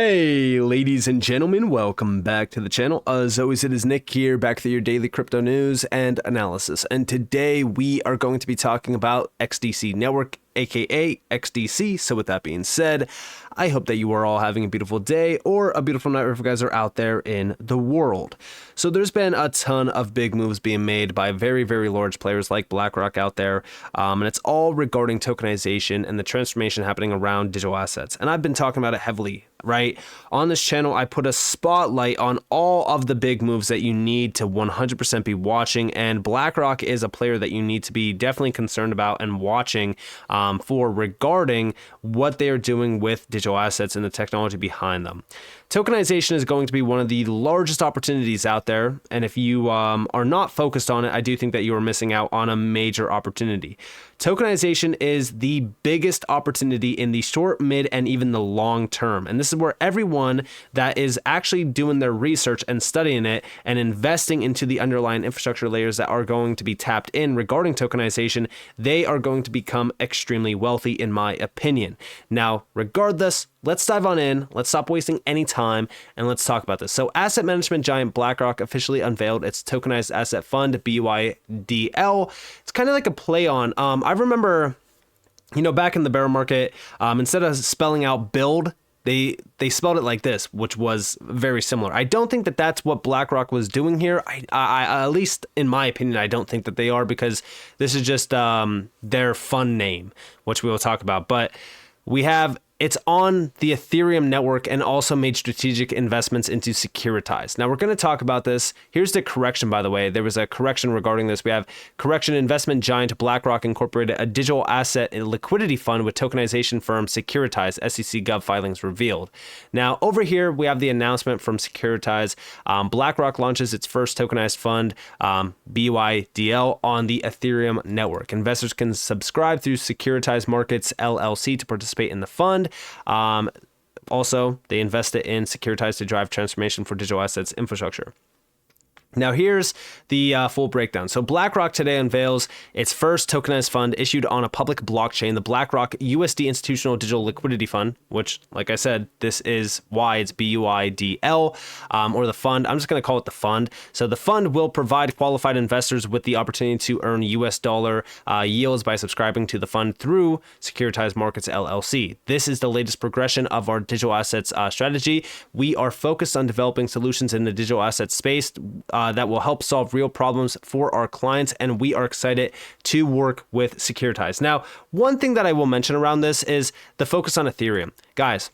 Hey, ladies and gentlemen, welcome back to the channel. As always, it is Nick here, back with your daily crypto news and analysis. And today we are going to be talking about XDC Network, aka XDC. So with that being said, I hope that you are all having a beautiful day or a beautiful night wherever you guys are out there in the world. So there's been a ton of big moves being made by very, very large players like Blackrock out there. And it's all regarding tokenization and the transformation happening around digital assets. And I've been talking about it heavily, right? On this channel, I put a spotlight on all of the big moves that you need to 100% be watching. And Blackrock is a player that you need to be definitely concerned about and watching for regarding what they are doing with digital assets and the technology behind them. Tokenization is going to be one of the largest opportunities out there, and if you are not focused on it, I do think that you are missing out on a major opportunity. Tokenization is the biggest opportunity in the short, mid, and even the long term, and this is where everyone that is actually doing their research and studying it and investing into the underlying infrastructure layers that are going to be tapped in regarding tokenization, they are going to become extremely wealthy, in my opinion. Now, regardless, let's dive on in, let's stop wasting any time, and let's talk about this. So asset management giant Blackrock officially unveiled its tokenized asset fund, BYDL. It's kind of like a play on, I remember, back in the bear market, instead of spelling out build, they spelled it like this, which was very similar. I don't think that that's what Blackrock was doing here. I at least in my opinion, I don't think that they are, because this is just their fund name, which we will talk about. But it's on the Ethereum network and also made strategic investments into Securitize. Now we're going to talk about this. Here's the correction, by the way. There was a correction regarding this. We have correction: investment giant Blackrock incorporated a digital asset and liquidity fund with tokenization firm Securitize, SEC Gov filings revealed. Now over here, we have the announcement from Securitize. Blackrock launches its first tokenized fund, BYDL, on the Ethereum network. Investors can subscribe through Securitize Markets LLC to participate in the fund. Also, they invested in Securitize to drive transformation for digital assets infrastructure. Now here's the full breakdown. So BlackRock today unveils its first tokenized fund issued on a public blockchain, the BlackRock USD Institutional Digital Liquidity Fund, which, like I said, this is why it's BUIDL, or the fund. I'm just going to call it the fund. So the fund will provide qualified investors with the opportunity to earn US dollar yields by subscribing to the fund through Securitize Markets LLC. This is the latest progression of our digital assets strategy. We are focused on developing solutions in the digital asset space that will help solve real problems for our clients, and we are excited to work with Securitize. Now, one thing that I will mention around this is the focus on Ethereum. Guys,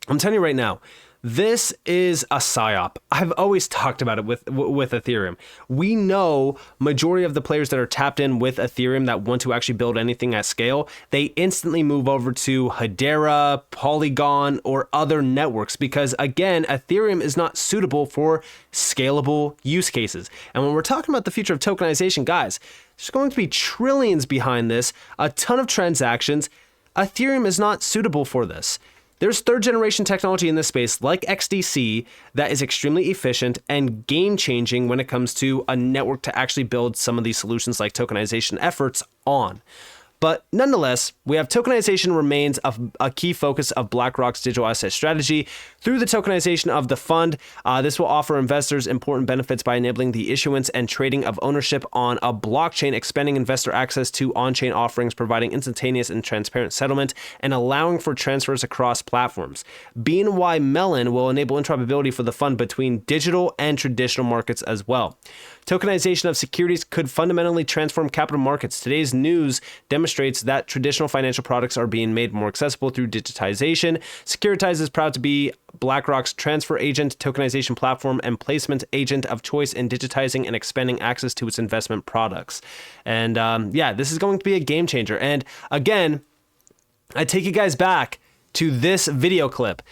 I'm telling you right now, this is a psyop. I've always talked about it with Ethereum. We know majority of the players that are tapped in with Ethereum that want to actually build anything at scale, they instantly move over to Hedera, Polygon, or other networks, because again, Ethereum is not suitable for scalable use cases. And when we're talking about the future of tokenization, guys, there's going to be trillions behind this, a ton of transactions. Ethereum is not suitable for this. There's third generation technology in this space like XDC that is extremely efficient and game changing when it comes to a network to actually build some of these solutions like tokenization efforts on. But nonetheless, we have tokenization remains a key focus of BlackRock's digital asset strategy. Through the tokenization of the fund, this will offer investors important benefits by enabling the issuance and trading of ownership on a blockchain, expanding investor access to on-chain offerings, providing instantaneous and transparent settlement, and allowing for transfers across platforms. BNY Mellon will enable interoperability for the fund between digital and traditional markets as well. Tokenization of securities could fundamentally transform capital markets. Today's news demonstrates that traditional financial products are being made more accessible through digitization. Securitize is proud to be BlackRock's transfer agent, tokenization platform, and placement agent of choice in digitizing and expanding access to its investment products. And yeah, this is going to be a game changer. And again, I take you guys back to this video clip.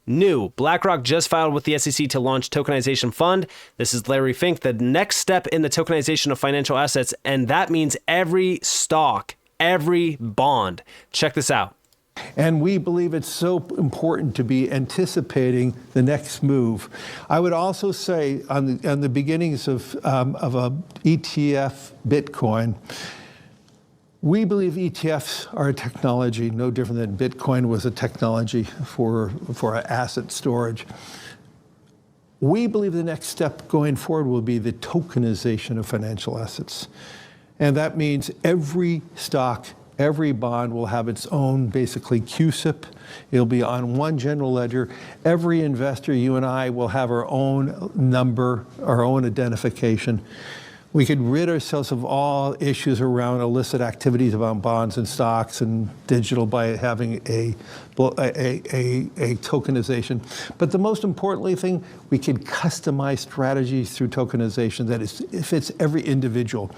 New, BlackRock just filed with the SEC to launch tokenization fund. This is Larry Fink, the next step in the tokenization of financial assets, and that means every stock, every bond. Check this out. And we believe it's so important to be anticipating the next move. I would also say on the beginnings of a ETF Bitcoin, We believe ETFs are a technology no different than Bitcoin was a technology for asset storage. We believe the next step going forward will be the tokenization of financial assets. And that means every stock, every bond will have its own, basically, CUSIP. It'll be on one general ledger. Every investor, you and I, will have our own number, our own identification. We could rid ourselves of all issues around illicit activities about bonds and stocks and digital by having a tokenization. But the most importantly thing, we could customize strategies through tokenization that fits every individual.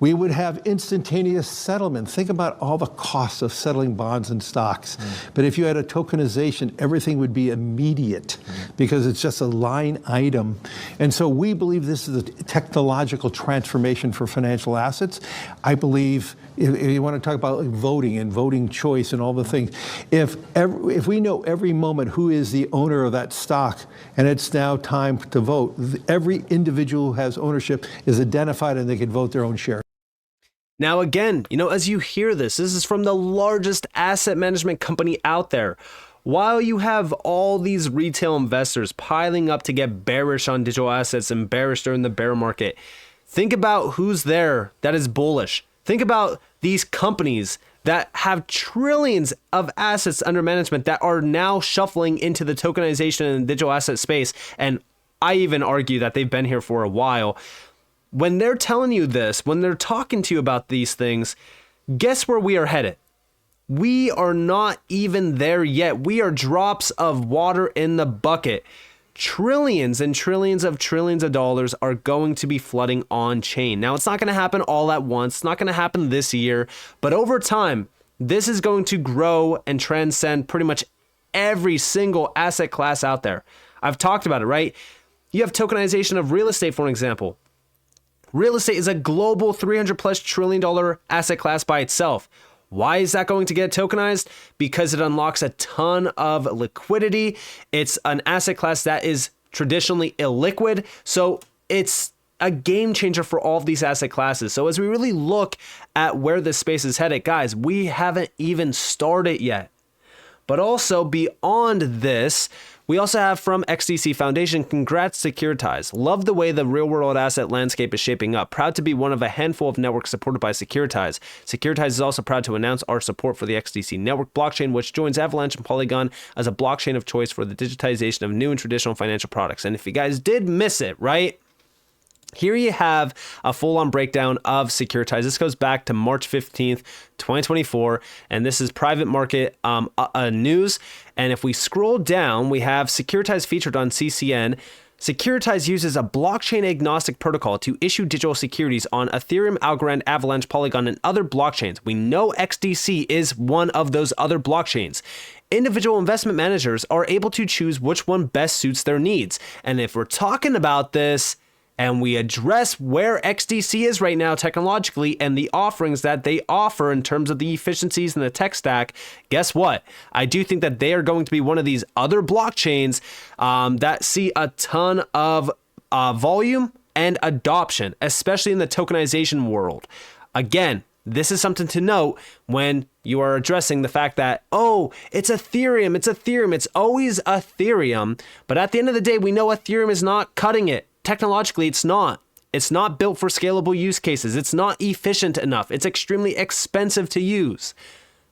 We would have instantaneous settlement. Think about all the costs of settling bonds and stocks. But if you had a tokenization, everything would be immediate because it's just a line item. And so we believe this is a technological transformation for financial assets. I believe if you want to talk about voting and voting choice and all the things, if we know every moment who is the owner of that stock and it's now time to vote, every individual who has ownership is identified and they can vote their own share. Now, again, as you hear this is from the largest asset management company out there. While you have all these retail investors piling up to get bearish on digital assets and bearish during the bear market, think about who's there that is bullish. Think about these companies that have trillions of assets under management that are now shuffling into the tokenization and digital asset space. And I even argue that they've been here for a while. When they're telling you this, when they're talking to you about these things, guess where we are headed? We are not even there yet. We are drops of water in the bucket. Trillions and trillions of dollars are going to be flooding on chain. Now, it's not going to happen all at once. It's not going to happen this year, but over time, this is going to grow and transcend pretty much every single asset class out there. I've talked about it, right? You have tokenization of real estate, for example. Real estate is a global $300+ trillion asset class by itself. Why is that going to get tokenized? Because it unlocks a ton of liquidity. It's an asset class that is traditionally illiquid. So it's a game changer for all of these asset classes. So as we really look at where this space is headed, guys, we haven't even started yet. But also beyond this, we also have from XDC Foundation, congrats Securitize. Love the way the real world asset landscape is shaping up. Proud to be one of a handful of networks supported by Securitize. Securitize is also proud to announce our support for the XDC network blockchain, which joins Avalanche and Polygon as a blockchain of choice for the digitization of new and traditional financial products. And if you guys did miss it, right? Here you have a full-on breakdown of Securitize. This goes back to March 15th, 2024, and this is private market news. And if we scroll down, we have Securitize featured on CCN. Securitize uses a blockchain-agnostic protocol to issue digital securities on Ethereum, Algorand, Avalanche, Polygon, and other blockchains. We know XDC is one of those other blockchains. Individual investment managers are able to choose which one best suits their needs. And if we're talking about this, and we address where XDC is right now technologically and the offerings that they offer in terms of the efficiencies and the tech stack, guess what? I do think that they are going to be one of these other blockchains that see a ton of volume and adoption, especially in the tokenization world. Again, this is something to note when you are addressing the fact that, oh, it's Ethereum, it's always Ethereum. But at the end of the day, we know Ethereum is not cutting it. Technologically, it's not. It's not built for scalable use cases. It's not efficient enough. It's extremely expensive to use.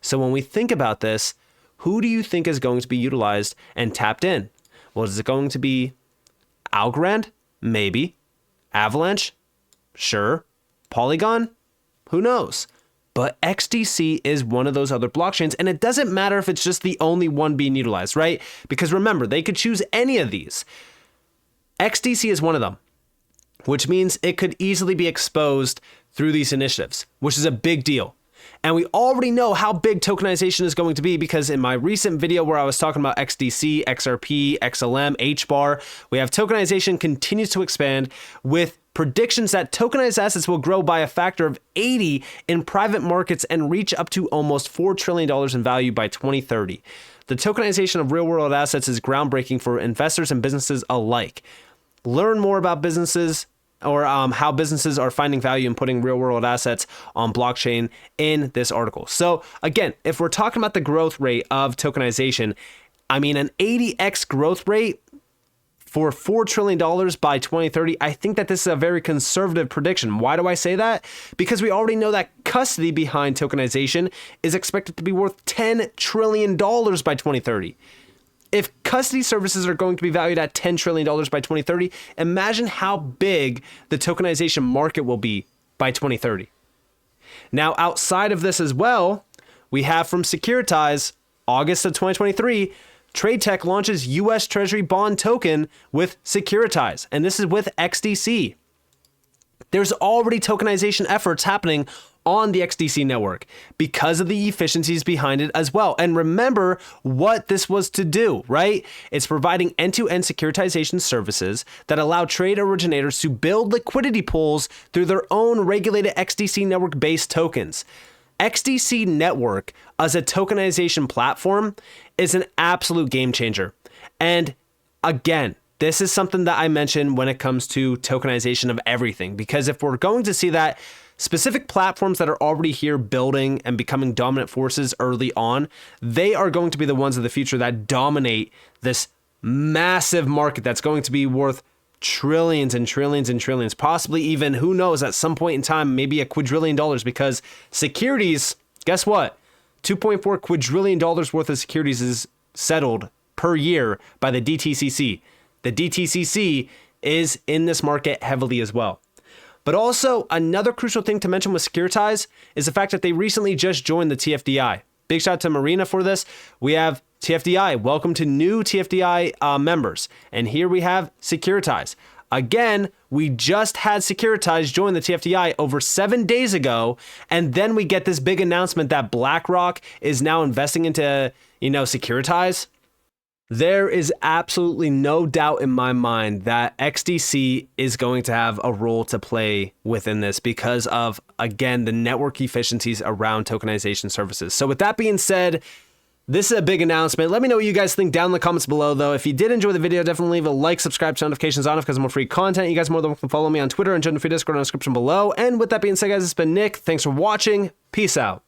So when we think about this, who do you think is going to be utilized and tapped in? Well, is it going to be Algorand? Maybe. Avalanche? Sure. Polygon? Who knows? But XDC is one of those other blockchains, and it doesn't matter if it's just the only one being utilized, right? Because remember, they could choose any of these. XDC is one of them, which means it could easily be exposed through these initiatives, which is a big deal. And we already know how big tokenization is going to be because in my recent video where I was talking about XDC, XRP, XLM, HBAR, we have tokenization continues to expand with predictions that tokenized assets will grow by a factor of 80 in private markets and reach up to almost $4 trillion in value by 2030. The tokenization of real-world assets is groundbreaking for investors and businesses alike. Learn more about businesses or how businesses are finding value in putting real world assets on blockchain in this article. So again, if we're talking about the growth rate of tokenization, I mean, an 80x growth rate for $4 trillion by 2030, I think that this is a very conservative prediction. Why do I say that? Because we already know that custody behind tokenization is expected to be worth $10 trillion by 2030. If custody services are going to be valued at $10 trillion by 2030, imagine how big the tokenization market will be by 2030. Now, outside of this as well, we have from Securitize, August of 2023, TradeTech launches US Treasury bond token with Securitize, and this is with XDC. There's already tokenization efforts happening on the XDC network because of the efficiencies behind it as well. And remember what this was to do, right? It's providing end-to-end securitization services that allow trade originators to build liquidity pools through their own regulated XDC network-based tokens. XDC Network as a tokenization platform is an absolute game changer. And again, this is something that I mentioned when it comes to tokenization of everything, because if we're going to see that specific platforms that are already here building and becoming dominant forces early on, they are going to be the ones of the future that dominate this massive market that's going to be worth trillions and trillions and trillions, possibly even, who knows, at some point in time, maybe $1 quadrillion, because securities, guess what? $2.4 quadrillion worth of securities is settled per year by the DTCC. The DTCC is in this market heavily as well. But also, another crucial thing to mention with Securitize is the fact that they recently just joined the TFDI. Big shout out to Marina for this. We have TFDI. Welcome to new TFDI members. And here we have Securitize. Again, we just had Securitize join the TFDI over 7 days ago. And then we get this big announcement that Blackrock is now investing into, Securitize. There is absolutely no doubt in my mind that XDC is going to have a role to play within this because of, again, the network efficiencies around tokenization services. So with that being said, this is a big announcement. Let me know what you guys think down in the comments below, though. If you did enjoy the video, definitely leave a like, subscribe, turn notifications on because more free content. You guys are more than welcome to follow me on Twitter and join the free Discord in the description below. And with that being said, guys, it's been Nick. Thanks for watching. Peace out.